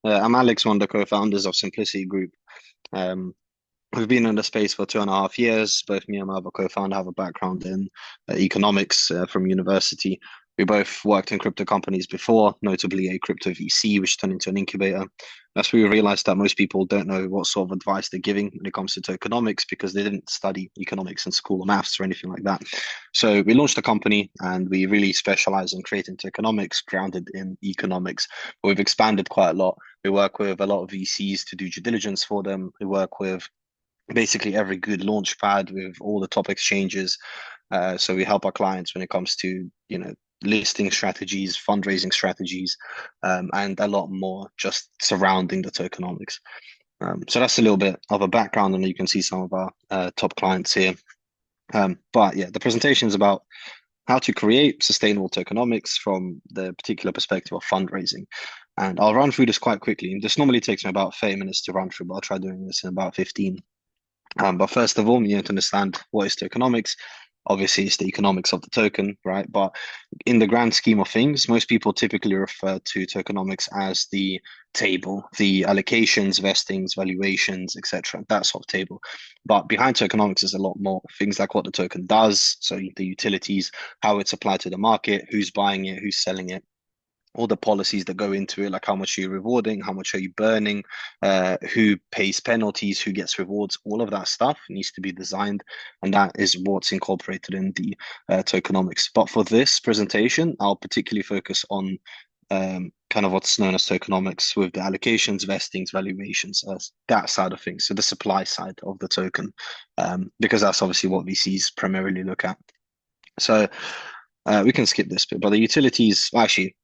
I'm Alex, one of the co-founders of Simplicity Group. Um, we've been in the space for 2.5 years. Both me and my other co-founder have a background in economics from university. We both worked in crypto companies before, notably a crypto VC, which turned into an incubator. That's where we realized that most people don't know what sort of advice they're giving when it comes to tokenomics because they didn't study economics in school or maths or anything like that. So we launched a company and we really specialize in creating tokenomics grounded in economics. We've expanded quite a lot. We work with a lot of VCs to do due diligence for them. We work with basically every good launch pad with all the top exchanges. So we help our clients when it comes to, listing strategies, fundraising strategies, and a lot more just surrounding the tokenomics. So that's a little bit of a background, and you can see some of our top clients here. But yeah, the presentation is about how to create sustainable tokenomics from the particular perspective of fundraising. And I'll run through this quite quickly. This normally takes me about 30 minutes to run through, but I'll try doing this in about 15. But first of all, you need to understand what is tokenomics. Obviously, it's the economics of the token, right? But in the grand scheme of things, most people typically refer to tokenomics as the table, the allocations, vestings, valuations, etc. That sort of table. But behind tokenomics is a lot more things like what the token does, so the utilities, how it's applied to the market, who's buying it, who's selling it, all the policies that go into it, like how much are you rewarding, how much are you burning, who pays penalties, who gets rewards, all of that stuff needs to be designed, and that is what's incorporated in the tokenomics. But for this presentation, I'll particularly focus on kind of what's known as tokenomics with the allocations, vestings, valuations, that side of things. So the supply side of the token, because that's obviously what VCs primarily look at. So we can skip this bit, but the utilities, actually,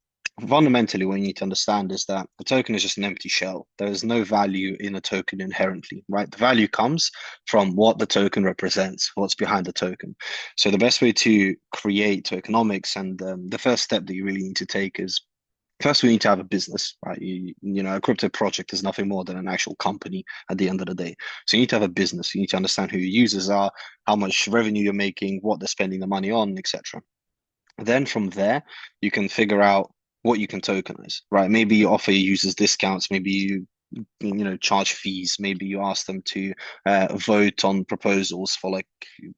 fundamentally, what you need to understand is that the token is just an empty shell. There is no value in a token inherently, right? The value comes from what the token represents, what's behind the token. So the best way to create tokenomics, and the first step that you really need to take is first we need to have a business, right? A crypto project is nothing more than an actual company at the end of the day. So you need to have a business. You need to understand who your users are, how much revenue you're making, what they're spending the money on, etc. Then from there, you can figure out what you can tokenize, right? Maybe you offer your users discounts, maybe you charge fees, maybe you ask them to vote on proposals for like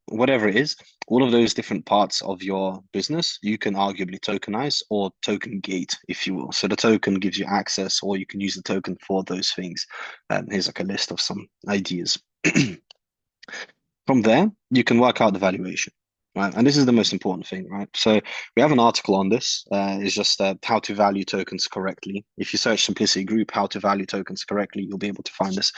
whatever it is. All of those different parts of your business, you can arguably tokenize or token gate, if you will. So the token gives you access, or you can use the token for those things. Here's like a list of some ideas. From there, you can work out the valuation, right? And this is the most important thing, right? So we have an article on this. It's just how to value tokens correctly. If you search Simplicity Group, how to value tokens correctly, you'll be able to find this.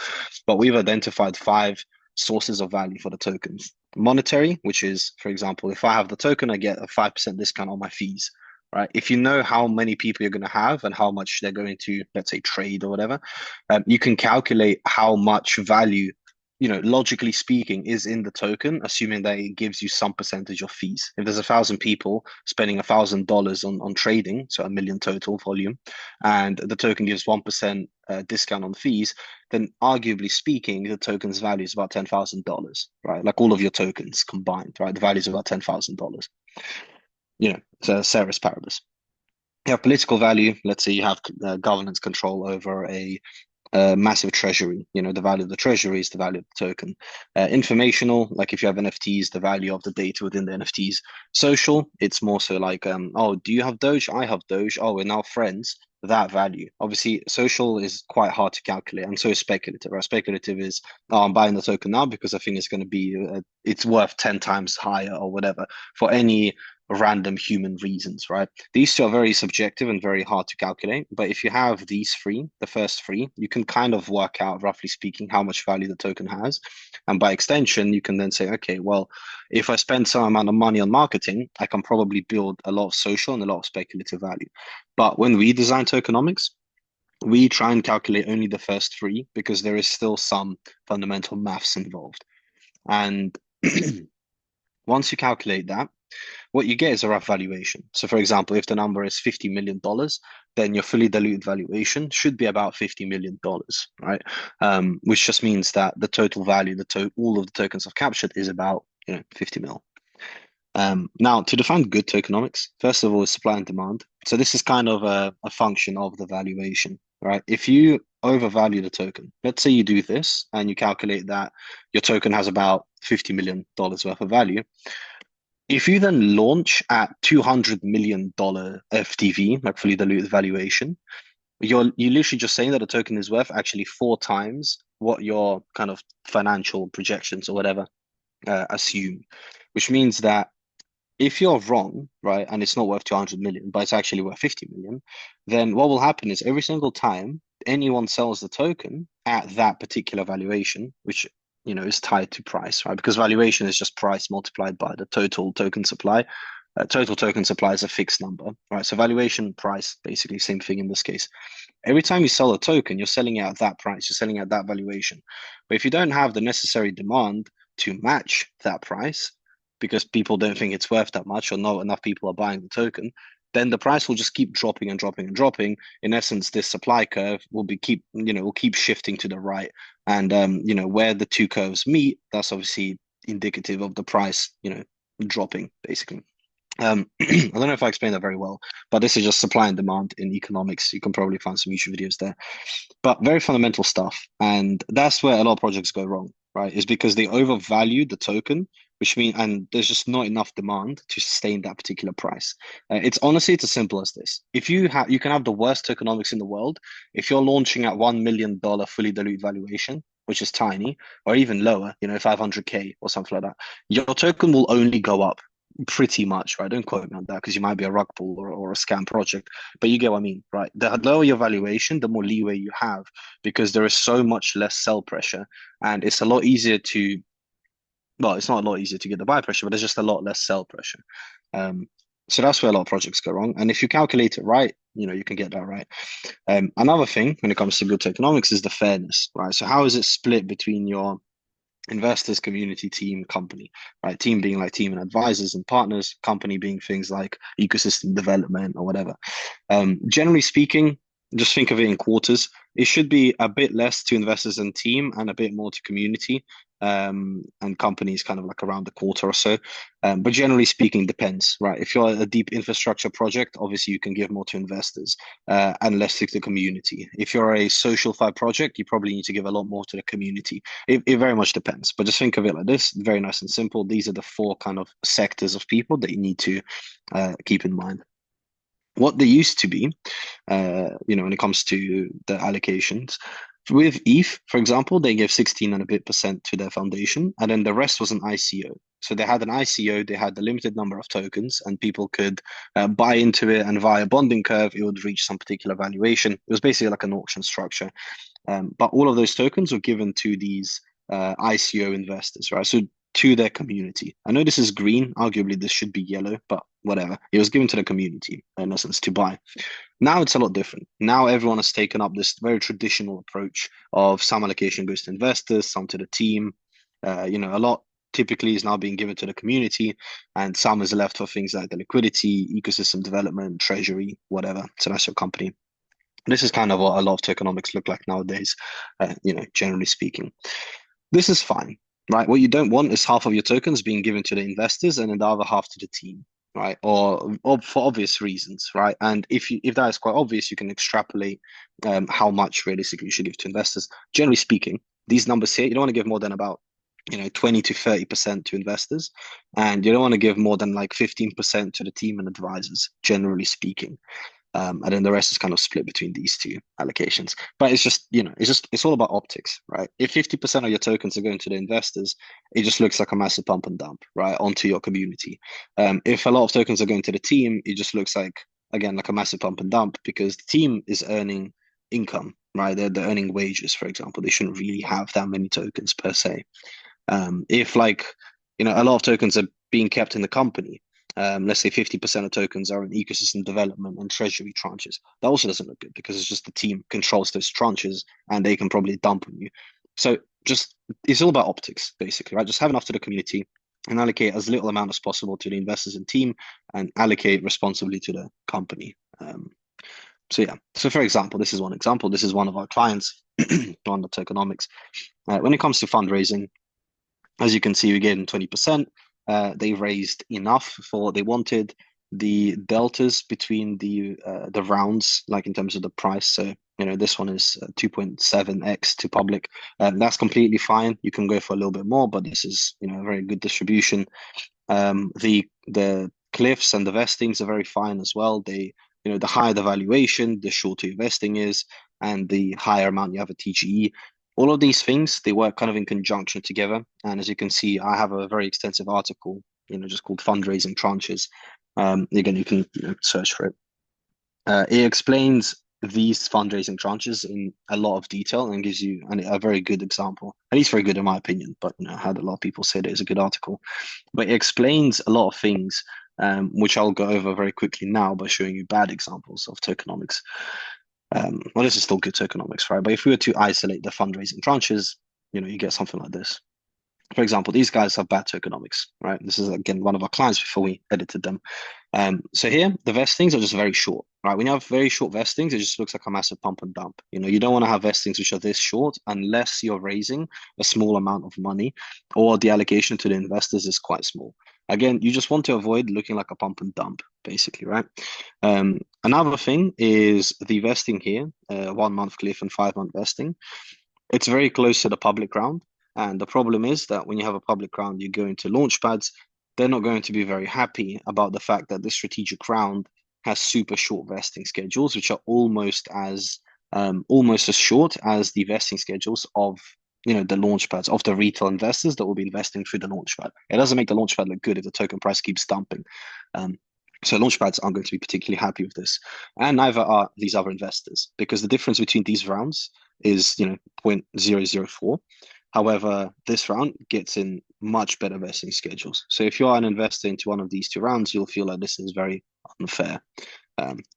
But we've identified 5 sources of value for the tokens. Monetary, which is, for example, if I have the token, I get a 5% discount on my fees. Right. If you know how many people you're going to have and how much they're going to, let's say, trade or whatever, you can calculate how much value logically speaking, is in the token, assuming that it gives you some percentage of fees. If there's 1,000 people spending $1,000 on trading, so 1 million total volume, and the token gives 1% discount on fees, then arguably speaking, the token's value is about $10,000, right? Like all of your tokens combined, right? The value is about $10,000. So ceteris paribus. You have political value. Let's say you have governance control over a massive treasury. The value of the treasury is the value of the token. Informational, like if you have NFTs, the value of the data within the NFTs. Social, it's more so like, oh, do you have Doge? I have Doge. Oh, we're now friends. That value. Obviously, social is quite hard to calculate, and so is speculative. Right? Speculative is, oh, I'm buying the token now because I think it's going to be, it's worth 10 times higher or whatever for any random human reasons, right? These two are very subjective and very hard to calculate. But if you have these three, the first three, you can kind of work out, roughly speaking, how much value the token has. And by extension, you can then say, okay, well, if I spend some amount of money on marketing, I can probably build a lot of social and a lot of speculative value. But when we design tokenomics, we try and calculate only the first three because there is still some fundamental maths involved. And once you calculate that, what you get is a rough valuation. So, for example, if the number is $50 million, then your fully diluted valuation should be about $50 million, right? Which just means that the total value, all of the tokens I've captured is about 50 mil. Now, to define good tokenomics, first of all, is supply and demand. So this is kind of a function of the valuation, right? If you overvalue the token, let's say you do this and you calculate that your token has about $50 million worth of value. If you then launch at $200 million FTV, like fully diluted valuation, you literally just saying that the token is worth actually four times what your kind of financial projections or whatever assume, which means that if you're wrong, right, and it's not worth 200 million, but it's actually worth 50 million, then what will happen is every single time anyone sells the token at that particular valuation, which is tied to price, right? Because valuation is just price multiplied by the total token supply. Total token supply is a fixed number, right? So valuation, price, basically same thing in this case. Every time you sell a token, you're selling it at that price, you're selling at that valuation. But if you don't have the necessary demand to match that price, because people don't think it's worth that much or not enough people are buying the token, then the price will just keep dropping and dropping and dropping. In essence, this supply curve will keep shifting to the right. And where the two curves meet, that's obviously indicative of the price, dropping basically. I don't know if I explained that very well, but this is just supply and demand in economics. You can probably find some YouTube videos there, but very fundamental stuff. And that's where a lot of projects go wrong, right? Is because they overvalue the token, and there's just not enough demand to sustain that particular price. It's as simple as this. If you can have the worst tokenomics in the world. If you're launching at $1 million fully diluted valuation, which is tiny, or even lower, 500K or something like that, your token will only go up pretty much, right? Don't quote me on that because you might be a rug pull or a scam project, but you get what I mean, right? The lower your valuation, the more leeway you have because there is so much less sell pressure, and it's a lot easier to, well, it's not a lot easier to get the buy pressure, but there's just a lot less sell pressure. So that's where a lot of projects go wrong. And if you calculate it right, you can get that right. Another thing when it comes to good tokenomics is the fairness, right? So how is it split between your investors, community, team, company, right? Team being like team and advisors and partners, company being things like ecosystem development or whatever. Generally speaking, just think of it in quarters. It should be a bit less to investors and team and a bit more to community, and companies kind of like around the quarter or so. But generally speaking, depends, right? If you're a deep infrastructure project, obviously you can give more to investors and less to the community. If you're a social fi project, you probably need to give a lot more to the community. It very much depends, but just think of it like this, very nice and simple. These are the four kind of sectors of people that you need to keep in mind. What they used to be, when it comes to the allocations. With ETH, for example, they gave 16 and a bit percent to their foundation, and then the rest was an ICO. So they had an ICO, they had the limited number of tokens, and people could buy into it, and via bonding curve, it would reach some particular valuation. It was basically like an auction structure. But all of those tokens were given to these ICO investors, right? So to their community. I know this is green. Arguably, this should be yellow, but whatever. It was given to the community, in essence, to buy. Now it's a lot different. Now everyone has taken up this very traditional approach of some allocation goes to investors, some to the team. A lot typically is now being given to the community, and some is left for things like the liquidity, ecosystem development, treasury, whatever. So that's your company. This is kind of what a lot of tokenomics look like nowadays, generally speaking. This is fine, right? What you don't want is half of your tokens being given to the investors and then the other half to the team, right? Or for obvious reasons, right? And if that is quite obvious, you can extrapolate how much realistically you should give to investors. Generally speaking, these numbers here, you don't want to give more than about 20 to 30% to investors, and you don't want to give more than like 15% to the team and advisors, generally speaking. And then the rest is kind of split between these two allocations. But it's just, it's all about optics, right? If 50% of your tokens are going to the investors, it just looks like a massive pump and dump, right, onto your community. If a lot of tokens are going to the team, it just looks like, again, like a massive pump and dump because the team is earning income, right? They're earning wages, for example. They shouldn't really have that many tokens per se. If a lot of tokens are being kept in the company, let's say 50% of tokens are in ecosystem development and treasury tranches. That also doesn't look good because it's just the team controls those tranches and they can probably dump on you. So it's all about optics, basically, right? Just have enough to the community and allocate as little amount as possible to the investors and team and allocate responsibly to the company. So for example, this is one example. This is one of our clients on the tokenomics. When it comes to fundraising, as you can see, we gave them 20%. they raised enough for what they wanted. The deltas between the rounds, like in terms of the price. So, this one is 2.7x to public. That's completely fine. You can go for a little bit more, but this is, a very good distribution. The cliffs and the vestings are very fine as well. The higher the valuation, the shorter your vesting is, and the higher amount you have a TGE. All of these things, they work kind of in conjunction together. And as you can see, I have a very extensive article, just called fundraising tranches. Again, you can search for it. It explains these fundraising tranches in a lot of detail and gives you a very good example. At least very good in my opinion, but I had a lot of people say that it's a good article. But it explains a lot of things, which I'll go over very quickly now by showing you bad examples of tokenomics. Well, this is still good tokenomics, right? But if we were to isolate the fundraising tranches, you get something like this. For example, these guys have bad tokenomics, right? This is, again, one of our clients before we edited them. So here, the vestings are just very short, right? When you have very short vestings, it just looks like a massive pump and dump. You don't want to have vestings which are this short unless you're raising a small amount of money or the allocation to the investors is quite small. Again, you just want to avoid looking like a pump and dump, basically, right? Another thing is the vesting here, 1 month cliff and 5-month vesting. It's very close to the public round. And the problem is that when you have a public round, you go into launch pads, they're not going to be very happy about the fact that the strategic round has super short vesting schedules, which are almost as short as the vesting schedules of the launch pads of the retail investors that will be investing through the launch pad. It doesn't make the launch pad look good if the token price keeps dumping. So launch pads aren't going to be particularly happy with this, and neither are these other investors, because the difference between these rounds is 0.004. However, this round gets in much better vesting schedules. So if you're an investor into one of these two rounds, you'll feel like this is very unfair.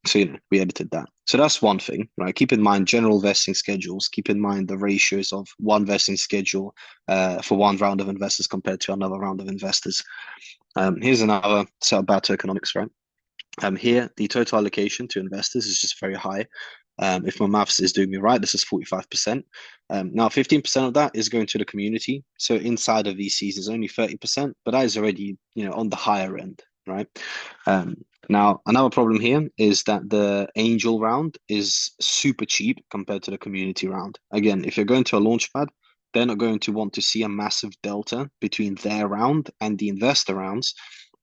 So we edited that. So that's one thing, right? Keep in mind general vesting schedules. Keep in mind the ratios of one vesting schedule for one round of investors compared to another round of investors. Here's another set of bad tokenomics, right? Here, the total allocation to investors is just very high. If my maths is doing me right, this is 45%. Now, 15% of that is going to the community. So inside of VCs is only 30%, but that is already, on the higher end, right? Now, another problem here is that the angel round is super cheap compared to the community round. Again, if you're going to a launch pad, they're not going to want to see a massive delta between their round and the investor rounds,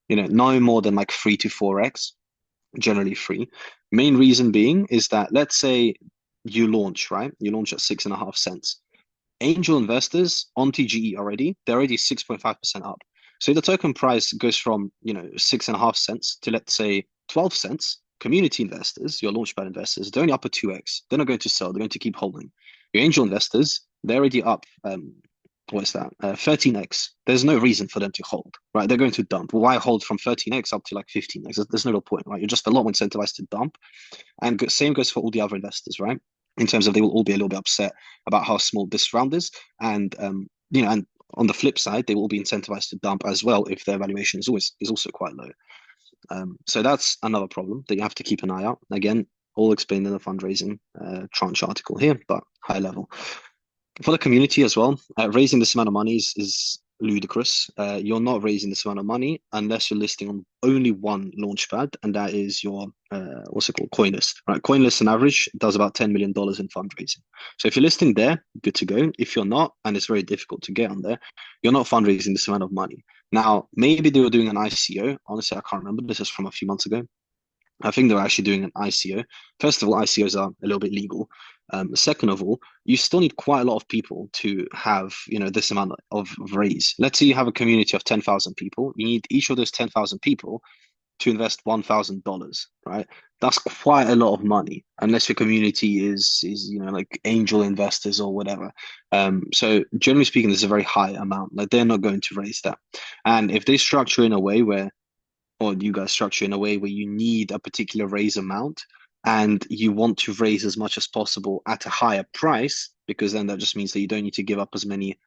no more than like 3 to 4x, generally free. Main reason being is that, let's say you launch, right? You launch at 6.5 cents. Angel investors on TGE already, they're already 6.5% up. So the token price goes from 6.5 cents to, let's say, 12 cents. Community investors, your launchpad investors, they're only up at 2x. They're not going to sell, they're going to keep holding. Your angel investors, they're already up 13x. There's no reason for them to hold, right? They're going to dump. Why hold from 13x up to like 15x? There's no real point, right? You're just a lot more incentivized to dump. And same goes for all the other investors, right? In terms of they will all be a little bit upset about how small this round is. And and on the flip side, they will be incentivized to dump as well if their valuation is also quite low. So that's another problem that you have to keep an eye out. Again, all explained in the fundraising tranche article here, but high level. For the community as well, raising this amount of money is ludicrous. You're not raising this amount of money unless you're listing on only one launchpad, and that is your what's it called, CoinList. Right, CoinList on average does about $10 million in fundraising. So if you're listing there, good to go. If you're not, and it's very difficult to get on there, you're not fundraising this amount of money. Now, maybe they were doing an ICO. Honestly, I can't remember. This is from a few months ago. I think they're actually doing an ICO. First of all, ICOs are a little bit legal. Second of all, you still need quite a lot of people to have, this amount of raise. Let's say you have a community of 10,000 people. You need each of those 10,000 people to invest $1,000, right? That's quite a lot of money, unless your community is like angel investors or whatever. So generally speaking, this is a very high amount. Like they're not going to raise that. And if they structure in a way where or you guys structure in a way where you need a particular raise amount and you want to raise as much as possible at a higher price, because then that just means that you don't need to give up as many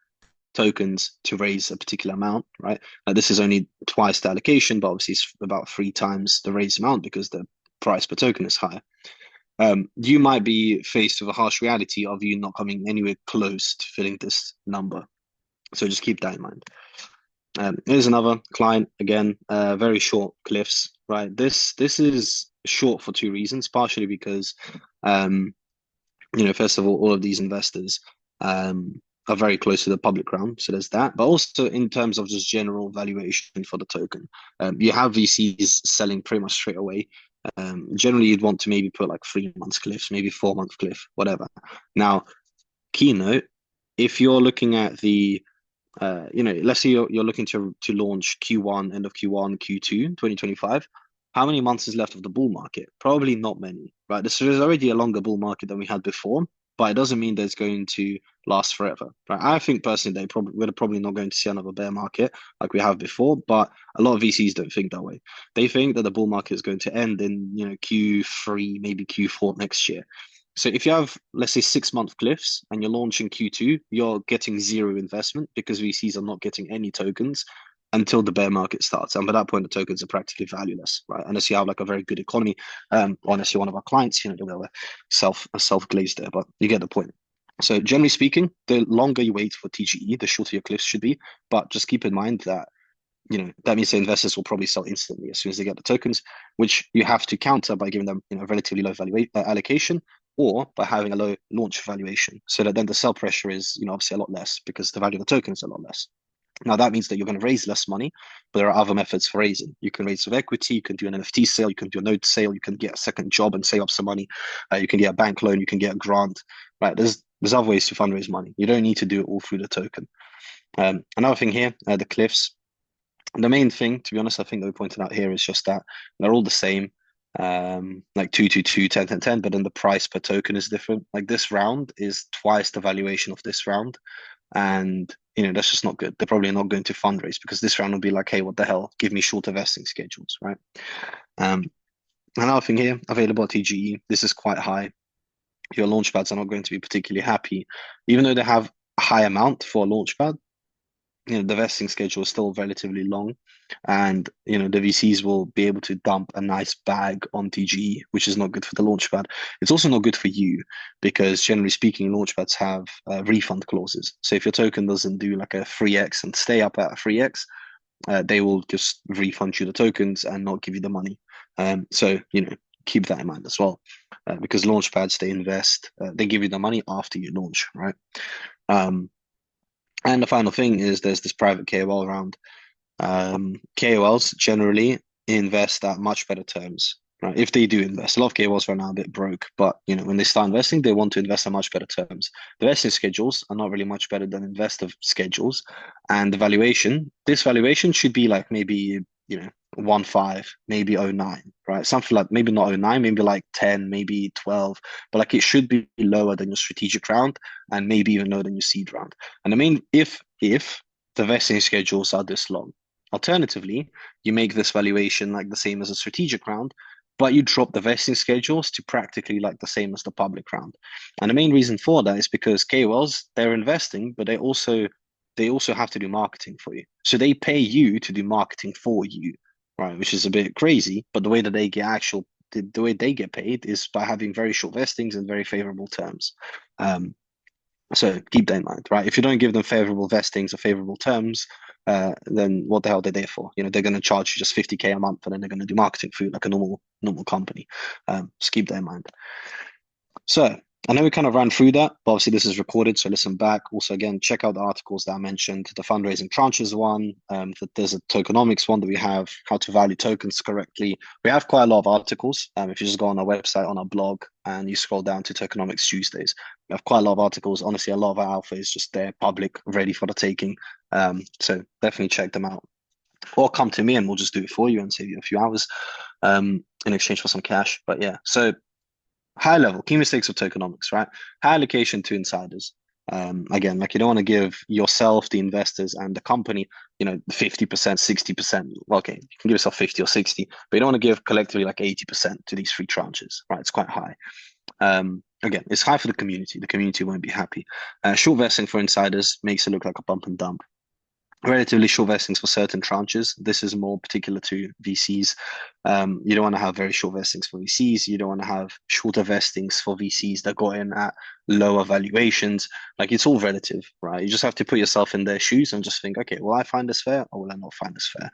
tokens to raise a particular amount, right? Now, this is only twice the allocation, but obviously it's about 3 times the raise amount because the price per token is higher. You might be faced with a harsh reality of you not coming anywhere close to filling this number. So just keep that in mind. Here's another client again, very short cliffs, right? This is short for two reasons, partially because um, first of all of these investors are very close to the public realm, so there's that. But also in terms of just general valuation for the token, you have VCs selling pretty much straight away. Generally, you'd want to maybe put like 3 months cliffs, maybe 4 month cliff, whatever. Now, keynote, if you're looking at the let's say you're looking to launch Q1, end of Q1, Q2, 2025. How many months is left of the bull market? Probably not many, right? This is already a longer bull market than we had before, but it doesn't mean that it's going to last forever, right? I think personally we're probably not going to see another bear market like we have before, but a lot of VCs don't think that way. They think that the bull market is going to end in Q3, maybe Q4 next year. So if you have, let's say, 6 month cliffs and you're launching Q2, you're getting zero investment because VCs are not getting any tokens until the bear market starts. And by that point, the tokens are practically valueless, right? Unless you have like a very good economy, or unless you're one of our clients, they'll self glazed there, but you get the point. So generally speaking, the longer you wait for TGE, the shorter your cliffs should be. But just keep in mind that that means the investors will probably sell instantly as soon as they get the tokens, which you have to counter by giving them a relatively low allocation or by having a low launch valuation, so that then the sell pressure is obviously a lot less because the value of the token is a lot less. Now that means that you're going to raise less money, but there are other methods for raising. You can raise with equity, you can do an NFT sale, you can do a note sale, you can get a second job and save up some money, you can get a bank loan, you can get a grant, right? There's other ways to fundraise money. You don't need to do it all through the token. Another thing here, the cliffs. The main thing, to be honest, I think that we pointed out here is just that they're all the same, like 2, 2, 2, 10, 10, 10, but then the price per token is different. Like this round is twice the valuation of this round. And, that's just not good. They're probably not going to fundraise because this round will be like, hey, what the hell? Give me shorter vesting schedules, right? Um, Another thing here, available at TGE. This is quite high. Your launchpads are not going to be particularly happy, even though they have a high amount for a launchpad. The vesting schedule is still relatively long, and the VCs will be able to dump a nice bag on TGE, which is not good for the launchpad. It's also not good for you because generally speaking, launchpads have refund clauses. So if your token doesn't do like a 3x and stay up at a 3x, they will just refund you the tokens and not give you the money. So keep that in mind as well, because launchpads they invest, they give you the money after you launch, right? Um, and the final thing is there's this private KOL round. KOLs generally invest at much better terms, right? If they do invest, a lot of KOLs right now are a bit broke, but when they start investing, they want to invest at much better terms. The vesting schedules are not really much better than investor schedules, and the valuation, this valuation should be like maybe 1.5, maybe 0.9, right? Something like maybe not 0.9, maybe like 10, maybe 12, but like it should be lower than your strategic round and maybe even lower than your seed round. And I mean, if the vesting schedules are this long. Alternatively, you make this valuation like the same as a strategic round, but you drop the vesting schedules to practically like the same as the public round. And the main reason for that is because KOLs, they're investing, but they also have to do marketing for you. So they pay you to do marketing for you, right? Which is a bit crazy, but the way that they get the way they get paid is by having very short vestings and very favorable terms. So keep that in mind, right? If you don't give them favorable vestings or favorable terms, then what the hell are they there for? They're going to charge you just 50K a month, and then they're going to do marketing for you like a normal company. Just keep that in mind. So I know we kind of ran through that, but obviously this is recorded, so listen back. Also, again, check out the articles that I mentioned, the fundraising tranches one, there's a tokenomics one that we have, how to value tokens correctly. We have quite a lot of articles. If you just go on our website, on our blog, and you scroll down to Tokenomics Tuesdays, we have quite a lot of articles. Honestly, a lot of our alpha is just there, public, ready for the taking. So definitely check them out. Or come to me and we'll just do it for you and save you a few hours in exchange for some cash. But yeah, so high level, key mistakes of tokenomics, right? High allocation to insiders. Again, like you don't want to give yourself, the investors, and the company, 50%, 60%. Well, okay, you can give yourself 50 or 60, but you don't want to give collectively like 80% to these three tranches, right? It's quite high. Again, it's high for the community. The community won't be happy. Short vesting for insiders makes it look like a bump and dump. relatively short vestings for certain tranches. This is more particular to VCs. You don't want to have very short vestings for VCs. You don't want to have shorter vestings for VCs that got in at lower valuations. Like it's all relative, right? You just have to put yourself in their shoes and just think, okay, will I find this fair or will I not find this fair?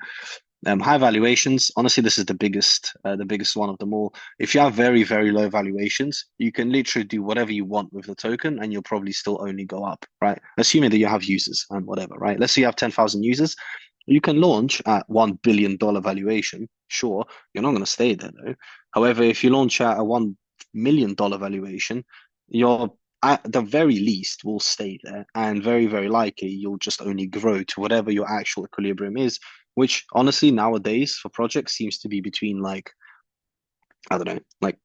High valuations. Honestly, this is the biggest one of them all. If you have very, very low valuations, you can literally do whatever you want with the token, and you'll probably still only go up, right? Assuming that you have users and whatever, right? Let's say you have 10,000 users, you can launch at $1 billion valuation. Sure, you're not going to stay there though. However, if you launch at a $1 million valuation, you're at the very least will stay there, and very, very likely you'll just only grow to whatever your actual equilibrium is, which honestly nowadays for projects seems to be between like, I don't know, like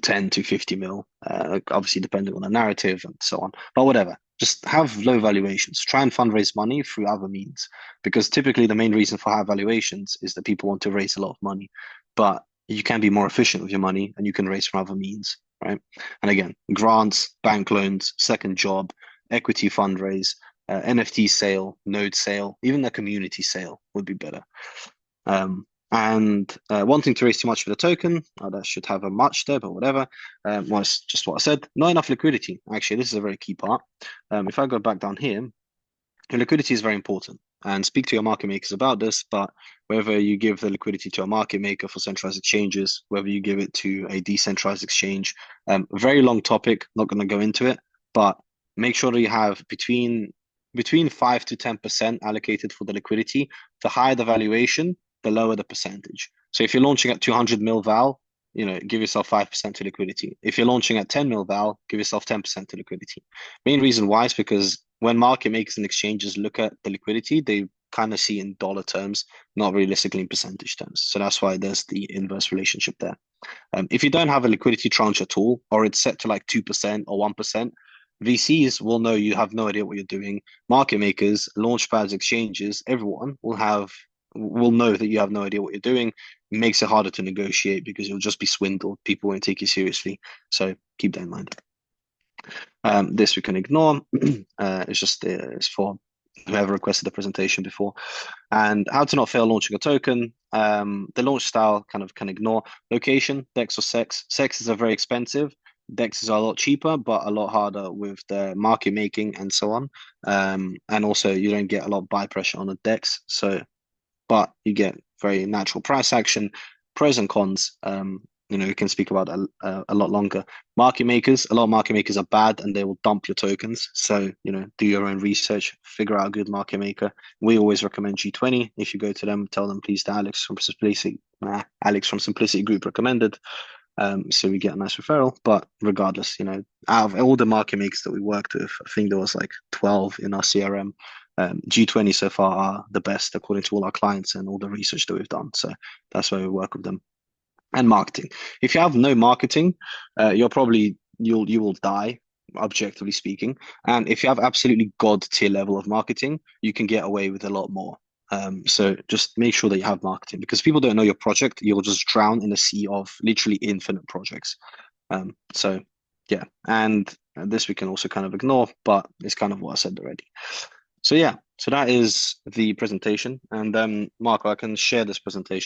10 to 50 mil, obviously depending on the narrative and so on. But whatever, just have low valuations. Try and fundraise money through other means, because typically the main reason for high valuations is that people want to raise a lot of money. But you can be more efficient with your money and you can raise from other means, right? And again, grants, bank loans, second job, equity fundraise, NFT sale, node sale, even a community sale would be better. And wanting to raise too much for the token, that should have a much there, but whatever. Well, it's just what I said. Not enough liquidity. Actually, this is a very key part. If I go back down here, your liquidity is very important. And speak to your market makers about this, but whether you give the liquidity to a market maker for centralized exchanges, whether you give it to a decentralized exchange, very long topic, not going to go into it, but make sure that you have between 5 to 10% allocated for the liquidity. The higher the valuation, the lower the percentage. So if you're launching at 200 mil val, give yourself 5% to liquidity. If you're launching at 10 mil val, give yourself 10% to liquidity. Main reason why is because when market makers and exchanges look at the liquidity, they kind of see in dollar terms, not realistically in percentage terms. So that's why there's the inverse relationship there. If you don't have a liquidity tranche at all, or it's set to like 2% or 1%, VCs will know you have no idea what you're doing. Market makers, launch pads, exchanges, everyone will know that you have no idea what you're doing. It makes it harder to negotiate because you'll just be swindled. People won't take you seriously. So keep that in mind. This we can ignore. It's for whoever requested the presentation before. And how to not fail launching a token. The launch style kind of can ignore. Location, DEX or SEX. SEXs are very expensive. DEXs are a lot cheaper, but a lot harder with the market making and so on. And also you don't get a lot of buy pressure on the DEX. But you get very natural price action. Pros and cons. We can speak about a lot longer. Market makers, a lot of market makers are bad and they will dump your tokens. So, do your own research, figure out a good market maker. We always recommend G20. If you go to them, tell them please the Alex from Simplicity Group recommended. So we get a nice referral. But regardless, out of all the market makers that we worked with, I think there was like 12 in our CRM. G20 so far are the best according to all our clients and all the research that we've done. So that's why we work with them. And marketing. If you have no marketing, you will die, objectively speaking. And if you have absolutely god tier level of marketing, you can get away with a lot more. So just make sure that you have marketing, because if people don't know your project, you'll just drown in a sea of literally infinite projects. So yeah, and this we can also kind of ignore, but it's kind of what I said already. So yeah, so that is the presentation. And Marco, I can share this presentation.